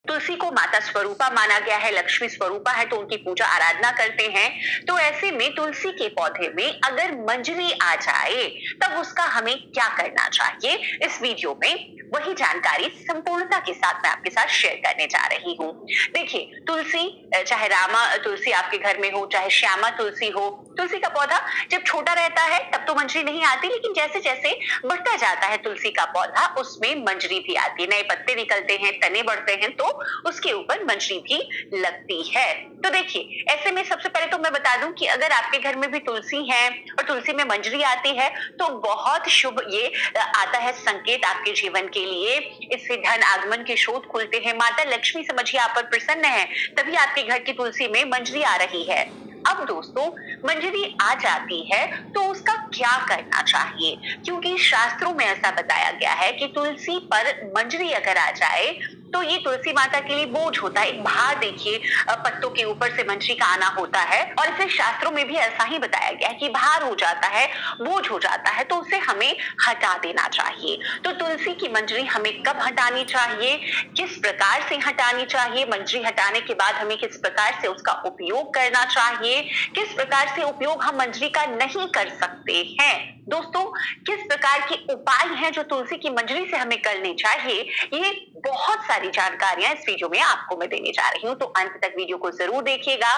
तुलसी को माता स्वरूपा माना गया है, लक्ष्मी स्वरूपा है तो उनकी पूजा आराधना करते हैं। तो ऐसे में तुलसी के पौधे में अगर मंजरी आ जाए तब उसका हमें क्या करना चाहिए, इस वीडियो में वही जानकारी संपूर्णता के साथ मैं आपके साथ शेयर करने जा रही हूँ। देखिए, तुलसी चाहे रामा तुलसी आपके घर में हो, चाहे श्यामा तुलसी हो, तुलसी का पौधा जब छोटा रहता है तब तो मंजरी नहीं आती, लेकिन जैसे जैसे बढ़ता जाता है तुलसी का पौधा उसमें मंजरी भी आती है, नए पत्ते निकलते हैं, तने बढ़ते हैं तो उसके ऊपर मंजरी भी लगती है। तो देखिए, ऐसे में सबसे पहले तो मैं बता दूं कि अगर आपके घर में भी तुलसी है और तुलसी में मंजरी आती है तो बहुत शुभ ये आता है संकेत आपके जीवन के लिए। इससे धन आगमन के स्रोत खुलते हैं, माता लक्ष्मी समझिए आप पर प्रसन्न है, तभी आपके घर की तुलसी में मंजरी आ रही है। अब दोस्तों, मंजरी आ जाती है तो उसका क्या करना चाहिए, क्योंकि शास्त्रों में ऐसा बताया गया है कि तुलसी पर मंजरी अगर आ जाए तो ये तुलसी माता के लिए बोझ होता है, एक भार। देखिए, पत्तों के ऊपर से मंजरी का आना होता है और इसे शास्त्रों में भी ऐसा ही बताया गया है कि भार हो जाता है, बोझ हो जाता है, तो उसे हमें हटा देना चाहिए। तो तुलसी की मंजरी हमें कब हटानी चाहिए, किस प्रकार से हटानी चाहिए, मंजरी हटाने के बाद हमें किस प्रकार से उसका उपयोग करना चाहिए, किस प्रकार से उपयोग हम मंजरी का नहीं कर सकते हैं। दोस्तों, किस प्रकार के उपाय हैं जो तुलसी की मंजरी से हमें करने चाहिए, ये बहुत सारी जानकारियां इस वीडियो में आपको मैं देने जा रही हूं, तो अंत तक वीडियो को जरूर देखिएगा।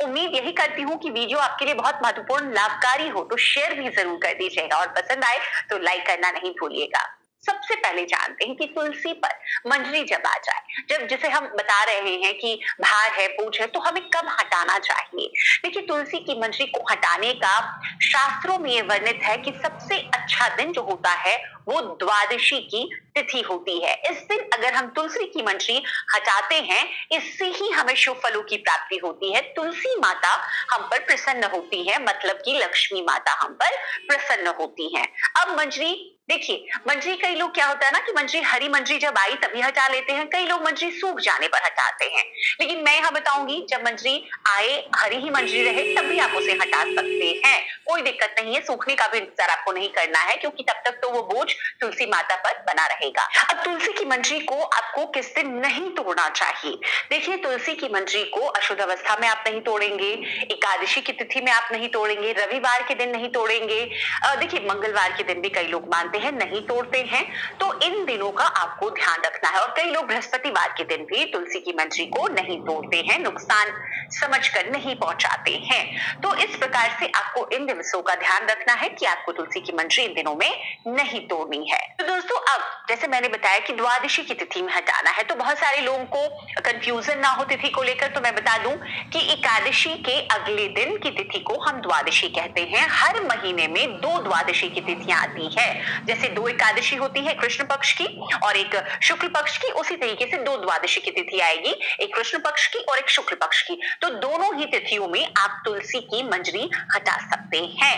उम्मीद यही करती हूँ कि वीडियो आपके लिए बहुत महत्वपूर्ण लाभकारी हो, तो शेयर भी जरूर कर दीजिएगा और पसंद आए तो लाइक करना नहीं भूलिएगा। सबसे पहले जानते हैं कि तुलसी पर मंजरी जब आ जाए, जब जिसे हम बता रहे हैं कि भार है, बोझ है, तो हमें कब हटाना चाहिए। देखिए, तुलसी की मंजरी को हटाने का शास्त्रों में ये वर्णित है कि सबसे अच्छा दिन जो होता है वो द्वादशी की तिथि होती है। इस दिन अगर हम तुलसी की मंजरी हटाते हैं, इससे ही हमें शुभ फलों की प्राप्ति होती है, तुलसी माता हम पर प्रसन्न होती है, मतलब कि लक्ष्मी माता हम पर प्रसन्न होती हैं। अब मंजरी, देखिए, मंजरी कई लोग क्या होता है ना कि मंजरी, हरी मंजरी जब आई तभी हटा लेते हैं, कई लोग मंजरी सूख जाने पर हटाते हैं, लेकिन मैं यहाँ बताऊंगी जब मंजरी आए, हरी ही मंजरी रहे तब भी आप उसे हटा सकते हैं, कोई दिक्कत नहीं है, सूखने का भी इंतजार आपको नहीं करना है, क्योंकि तब तक तो वो बोझ तुलसी माता पर बना रहेगा। अब तुलसी की मंजरी को आपको किस दिन नहीं तोड़ना चाहिए। देखिए, तुलसी की मंजरी को अशुद्ध अवस्था में आप नहीं तोड़ेंगे, एकादशी की तिथि में आप नहीं तोड़ेंगे, रविवार के दिन नहीं तोड़ेंगे, देखिए मंगलवार के दिन भी कई लोग मानते हैं नहीं तोड़ते हैं, तो इन दिनों का आपको ध्यान रखना है। और कई लोग बृहस्पतिवार के दिन भी तुलसी की मंजरी को नहीं तोड़ते हैं, नुकसान समझकर नहीं पहुंचाते हैं। तो इस प्रकार से आपको इन दिवसों का ध्यान रखना है कि आपको तुलसी की मंजरी इन दिनों में नहीं तोड़नी है। तो दोस्तों, अब जैसे मैंने बताया कि द्वादशी की तिथि में हटाना है, तो बहुत सारे लोगों को कंफ्यूजन ना हो तिथि को लेकर, तो मैं बता दूं कि एकादशी के अगले दिन की तिथि को हम द्वादशी कहते हैं। हर महीने में 2 द्वादशी की तिथियां आती है, जैसे 2 एकादशी होती है कृष्ण पक्ष की और एक शुक्ल पक्ष की, उसी तरीके से 2 द्वादशी की तिथि आएगी, एक कृष्ण पक्ष की और एक शुक्ल पक्ष की। तो दोनों ही तिथियों में आप तुलसी की मंजरी हटा सकते हैं।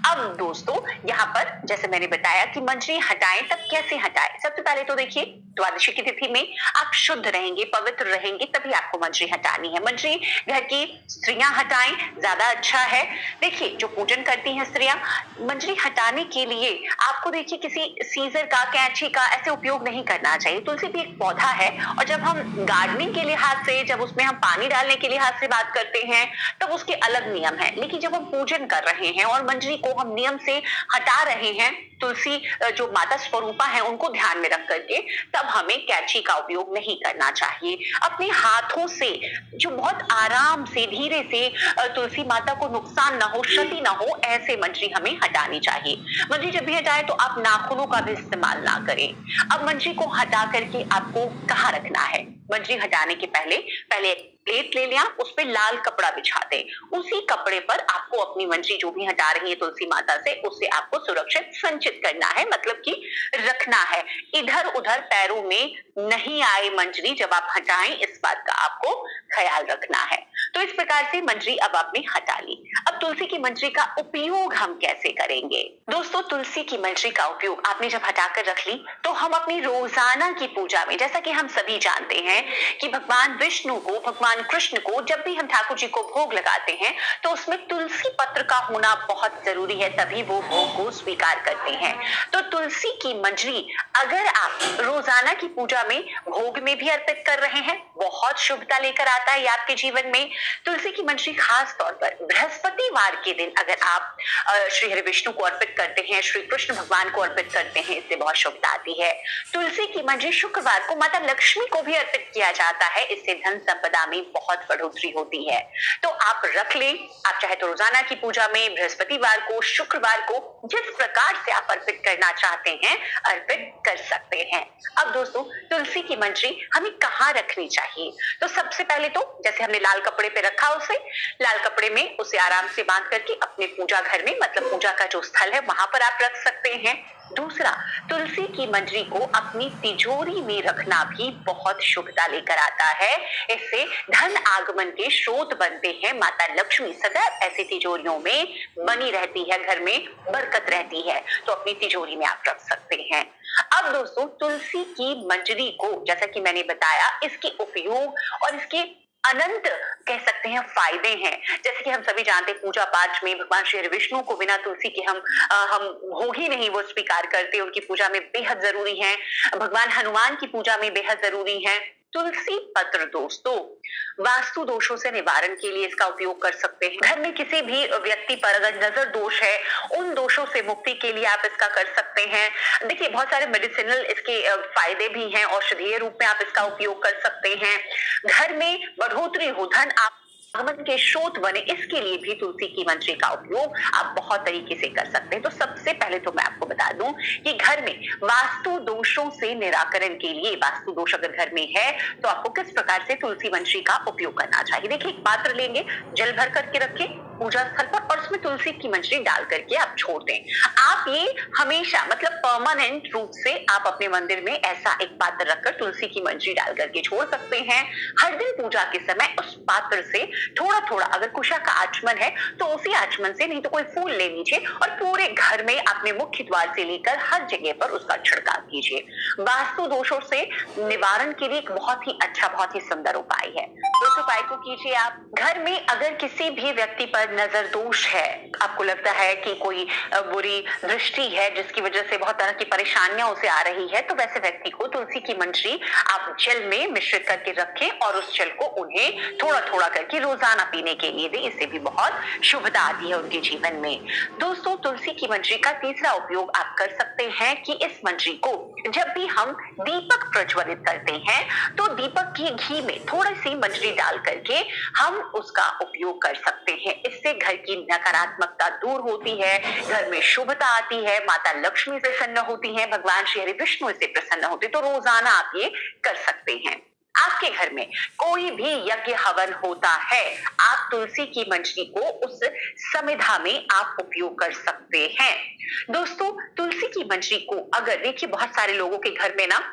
अब दोस्तों, यहाँ पर जैसे मैंने बताया कि मंजरी हटाएं, तब कैसे हटाएं। सबसे पहले तो देखिए, द्वादशी की तिथि में आप शुद्ध रहेंगे, पवित्र रहेंगे, तभी आपको मंजरी हटानी है। मंजरी घर की स्त्रियां हटाएं, ज्यादा अच्छा है। देखिए, जो पूजन करती हैं स्त्रियां, मंजरी हटाने के लिए आपको देखिए किसी सीजर का, कैंची का ऐसे उपयोग नहीं करना चाहिए। तुलसी भी एक पौधा है और जब हम गार्डनिंग के लिहाज से, जब उसमें हम पानी डालने के लिहाज से बात करते हैं तब उसके अलग नियम है, लेकिन जब हम पूजन कर रहे हैं और मंजरी को हम नियम से हटा रहे हैं, तुलसी जो माता स्वरूपा है उनको ध्यान में रख करके, तब हमें कैंची का उपयोग नहीं करना चाहिए। अपने हाथों से जो बहुत आराम से, धीरे से, तुलसी माता को नुकसान ना हो, क्षति ना हो, ऐसे मंजरी हमें हटानी चाहिए। मंजरी जब भी हटाए तो आप नाखूनों का भी इस्तेमाल ना करें। अब मंजरी को हटा करके आपको कहाँ रखना है। मंजरी हटाने के पहले पहले प्लेट ले लिया, उस पर लाल कपड़ा बिछा दें, उसी कपड़े पर आपको अपनी मंजरी जो भी हटा रही है तुलसी माता से, उससे आपको सुरक्षित संचित करना है, मतलब कि रखना है। इधर उधर पैरों में नहीं आए मंजरी जब आप हटाएं, इस बात का आपको ख्याल रखना है। तो इस प्रकार से मंजरी अब आपने हटा ली। अब तुलसी की मंजरी का उपयोग हम कैसे करेंगे? दोस्तों, तुलसी की मंजरी का उपयोग आपने जब हटाकर रख ली, तो हम अपनी रोजाना की पूजा में, जैसा कि हम सभी जानते हैं कि भगवान विष्णु को, भगवान कृष्ण को जब भी हम ठाकुर जी को भोग लगाते हैं तो उसमें तुलसी पत्र का होना बहुत जरूरी है, तभी वो भोग को स्वीकार करते हैं। तो तुलसी की मंजरी अगर आप रोजाना की पूजा में भोग में भी अर्पित कर रहे हैं, बहुत शुभता लेकर आता है ये आपके जीवन में। तुलसी की मंजरी खास तौर पर बृहस्पतिवार के दिन अगर आप श्री हरि विष्णु को अर्पित करते हैं, श्री कृष्ण भगवान को अर्पित करते हैं, इससे बहुत शुभता आती है। तुलसी की मंजरी शुक्रवार को माता लक्ष्मी को भी अर्पित किया जाता है, इससे धन संपदा में बहुत बढ़ोतरी होती है। तो आप रख लें, आप चाहे तो रोजाना की पूजा में, बृहस्पतिवार को, शुक्रवार को, जिस प्रकार से आप अर्पित करना चाहते हैं अर्पित कर सकते हैं। अब दोस्तों, तुलसी की मंजरी हमें कहाँ रखनी चाहिए? तो सबसे पहले तो जैसे हमने लाल कपड़े पे रखा, उसे लाल कपड़े में उसे आराम से बांध करके अपने पूजा घर में, मतलब पूजा का जो स्थल है वहां पर आप रख सकते हैं। दूसरा, तुलसी की मंजरी को अपनी तिजोरी में रखना भी बहुत शुभता लेकर आता है। इससे धन आगमन के स्रोत बनते हैं। माता लक्ष्मी सदैव ऐसी तिजोरियों में बनी रहती है, घर में बरकत रहती है, तो अपनी तिजोरी में आप रख सकते हैं। अब दोस्तों, तुलसी की मंजरी को, जैसा कि मैंने बताया, इसके उपयोग और इसके अनंत कह सकते हैं फायदे हैं। जैसे कि हम सभी जानते हैं, पूजा पाठ में भगवान श्री विष्णु को बिना तुलसी के हम भोग ही नहीं वो स्वीकार करते, उनकी पूजा में बेहद जरूरी है। भगवान हनुमान की पूजा में बेहद जरूरी है। तुलसी पत्र दोस्तों वास्तु दोषों से निवारण के लिए इसका उपयोग कर सकते हैं। घर में किसी भी व्यक्ति पर अगर नजर दोष है, उन दोषों से मुक्ति के लिए आप इसका कर सकते हैं। देखिए, बहुत सारे मेडिसिनल इसके फायदे भी हैं, औषधीय रूप में आप इसका उपयोग कर सकते हैं। घर में बढ़ोतरी हो, धन आगमन के स्रोत बने, इसके लिए भी तुलसी की मंजरी का उपयोग आप बहुत तरीके से कर सकते हैं। तो सबसे पहले तो मैं आपको बता दूं कि घर में वास्तु दोषों से निराकरण के लिए, वास्तु दोष अगर घर में है तो आपको किस प्रकार से तुलसी मंजरी का उपयोग करना चाहिए। देखिए, एक पात्र लेंगे, जल भर करके रखें पूजा स्थल पर और उसमें तुलसी की मंजरी डाल करके आप छोड़ दें। आप ये हमेशा, मतलब परमानेंट रूप से आप अपने मंदिर में ऐसा एक पात्र रखकर तुलसी की मंजरी डाल करके छोड़ सकते हैं। हर दिन पूजा के समय उस पात्र से थोड़ा थोड़ा, अगर कुशा का आचमन है तो उसी आचमन से, नहीं तो कोई फूल ले लीजिए और पूरे घर में अपने मुख्य द्वार से लेकर हर जगह पर उसका छिड़काव कीजिए। वास्तु दोषों से निवारण के लिए एक बहुत ही अच्छा, बहुत ही सुंदर उपाय है। उस उपाय को कीजिए आप। घर में अगर किसी भी व्यक्ति पर नजर दोष है, आपको लगता है कि कोई बुरी दृष्टि है जिसकी वजह से बहुत तरह की परेशानियां उसे आ रही है, तो वैसे व्यक्ति को तुलसी की मंजरी आप जल में मिश्रित करके रखें और उस जल को उन्हें थोड़ा थोड़ा करके रोजाना पीने के लिए दें। इससे भी बहुत शुभता आती है उनके जीवन में। दोस्तों, तुलसी की मंजरी का तीसरा उपयोग आप कर सकते हैं कि इस मंजरी को जब भी हम दीपक प्रज्वलित करते हैं तो दीपक के घी में थोड़ी सी मंजरी डाल करके हम उसका उपयोग कर सकते हैं। इससे घर की नकारात्मकता दूर होती है, घर में शुभता आती है, माता लक्ष्मी प्रसन्न होती है, भगवान श्री हरि विष्णु से प्रसन्न होते, तो रोजाना आप ये कर सकते हैं। आपके घर में कोई भी यज्ञ हवन होता है, आप तुलसी की मंजरी को उस समिधा में आप उपयोग कर सकते हैं। दोस्तों, तुलसी की मंजरी को अगर, देखिए, बहुत सारे लोगों के घर में ना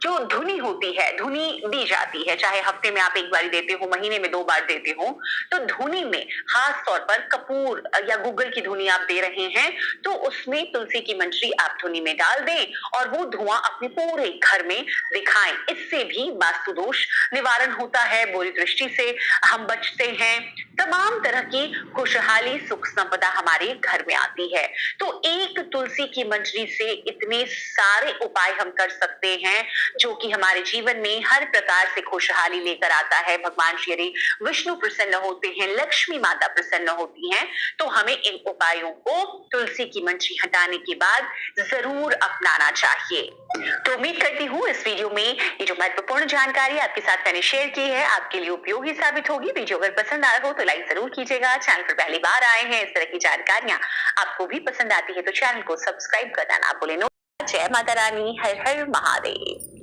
जो धुनी होती है, धुनी दी जाती है, चाहे हफ्ते में आप एक बार देते हो, महीने में 2 बार देते हो, तो धुनी में खास तौर पर कपूर या गूगल की धुनी आप दे रहे हैं तो उसमें तुलसी की मंजरी आप धुनी में डाल दें और वो धुआं अपने पूरे घर में दिखाएं। इससे भी वास्तु दोष निवारण होता है, बुरी दृष्टि से हम बचते हैं, तमाम तरह की खुशहाली, सुख संपदा हमारे घर में आती है। तो एक तुलसी की मंजरी से इतने सारे उपाय हम कर सकते हैं जो कि हमारे जीवन में हर प्रकार से खुशहाली लेकर आता है। भगवान श्री विष्णु प्रसन्न होते हैं, लक्ष्मी माता प्रसन्न होती हैं। तो हमें इन उपायों को तुलसी की मंजरी हटाने के बाद जरूर अपनाना चाहिए। तो उम्मीद करती हूँ इस वीडियो में ये जो महत्वपूर्ण जानकारी आपके साथ मैंने शेयर की है आपके लिए उपयोगी साबित होगी। वीडियो अगर पसंद आया हो तो लाइक जरूर कीजिएगा। चैनल पर पहली बार आए हैं, इस तरह की जानकारियां आपको भी पसंद आती है तो चैनल को सब्सक्राइब करना ना भूलें। जय माता रानी, हर हर महादेव।